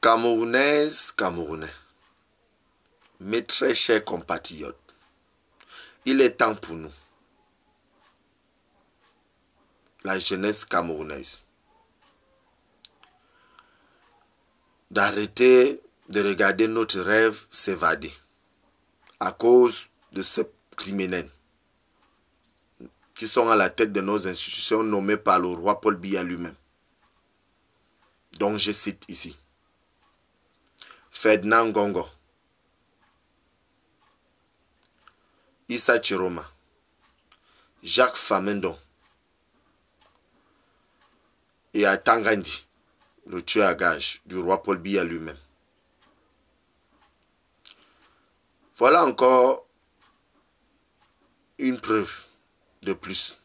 Camerounaises, Camerounais, mes très chers compatriotes, il est temps pour nous, la jeunesse camerounaise, d'arrêter de regarder notre rêve s'évader à cause de ces criminels qui sont à la tête de nos institutions nommés par le roi Paul Biya lui-même. Donc je cite ici Ferdinand Gongo, Issa Chiroma, Jacques Famendon et Atangandi, le tueur à gage du roi Paul Biya lui-même. Voilà encore une preuve de plus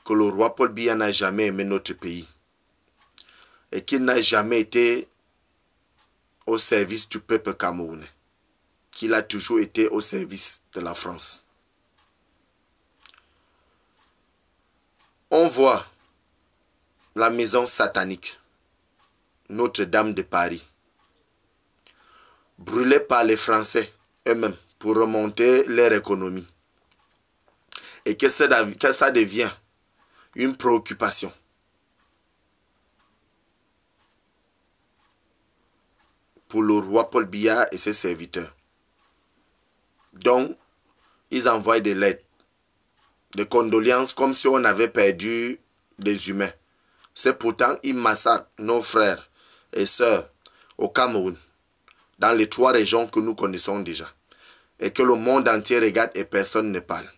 que le roi Paul Biya n'a jamais aimé notre pays et qu'il n'a jamais été au service du peuple camerounais, qu'il a toujours été au service de la France. On voit la maison satanique, Notre-Dame de Paris, brûlée par les Français eux-mêmes pour remonter leur économie. Et que ça devient une préoccupation. Pour le roi Paul Biya et ses serviteurs. Donc, ils envoient des lettres, des condoléances comme si on avait perdu des humains. C'est pourtant ils massacrent nos frères et sœurs au Cameroun, dans les 3 régions que nous connaissons déjà, et que le monde entier regarde et personne ne parle.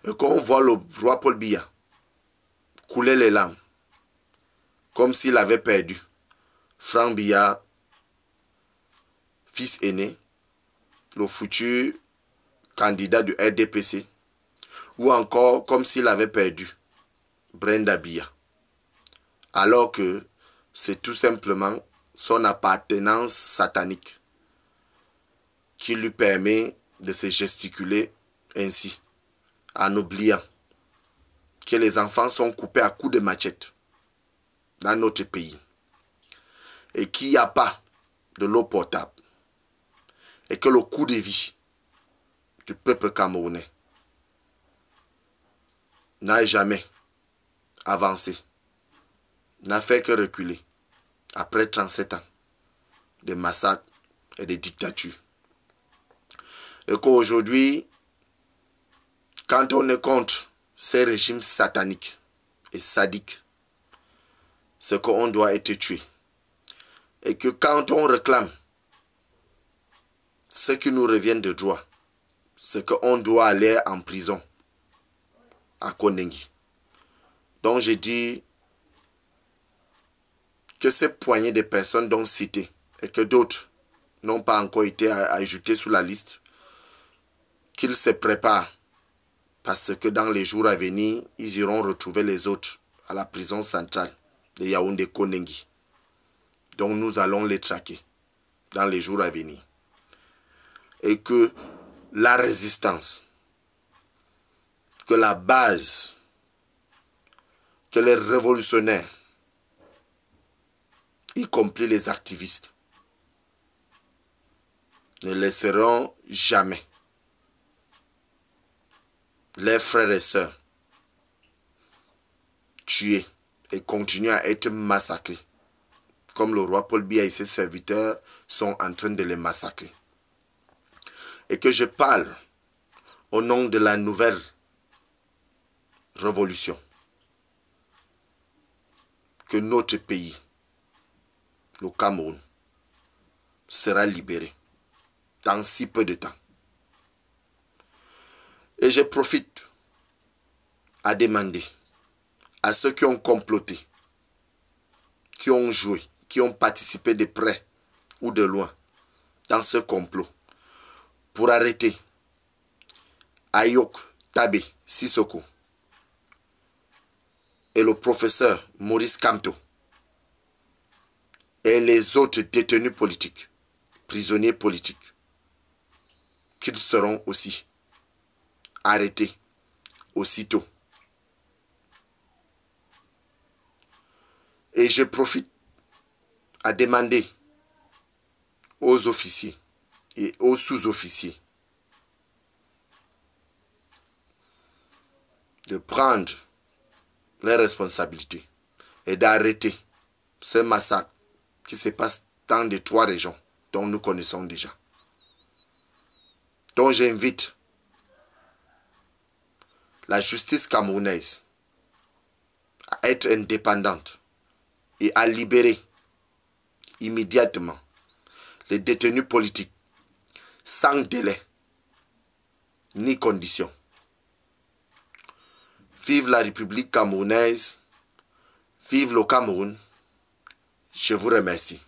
Et quand on voit le roi Paul Biya couler les larmes, comme s'il avait perdu Franck Biya, fils aîné, le futur candidat du RDPC, ou encore comme s'il avait perdu Brenda Biya, alors que c'est tout simplement son appartenance satanique qui lui permet de se gesticuler ainsi, en oubliant que les enfants sont coupés à coups de machette dans notre pays et qu'il n'y a pas de l'eau potable et que le coût de vie du peuple camerounais n'a jamais avancé, n'a fait que reculer après 37 ans de massacres et de dictatures. Et qu'aujourd'hui, quand on est contre ces régimes sataniques et sadiques, c'est qu'on doit être tué. Et que quand on réclame ce qui nous revient de droit, c'est qu'on doit aller en prison à Konengi. Donc je dis que ces poignées de personnes dont citées et que d'autres n'ont pas encore été ajoutés sur la liste, qu'ils se préparent parce que dans les jours à venir, ils iront retrouver les autres à la prison centrale de Yaoundé Konengi. Donc nous allons les traquer dans les jours à venir. Et que la résistance, que la base, que les révolutionnaires, y compris les activistes, ne laisseront jamais leurs frères et sœurs tués et continuer à être massacrés, comme le roi Paul Biya et ses serviteurs sont en train de les massacrer. Et que je parle au nom de la nouvelle révolution, que notre pays, le Cameroun, sera libéré dans si peu de temps. Et je profite à demander à ceux qui ont comploté, qui ont joué, qui ont participé de près ou de loin dans ce complot, pour arrêter Ayok Tabe Sissoko et le professeur Maurice Kamto et les autres détenus politiques, prisonniers politiques, qu'ils seront aussi arrêtés aussitôt. Et je profite a demandé aux officiers et aux sous-officiers de prendre les responsabilités et d'arrêter ce massacre qui se passe dans les 3 régions dont nous connaissons déjà. Donc j'invite la justice camerounaise à être indépendante et à libérer immédiatement les détenus politiques sans délai ni condition. Vive la République camerounaise, vive le Cameroun. Je vous remercie.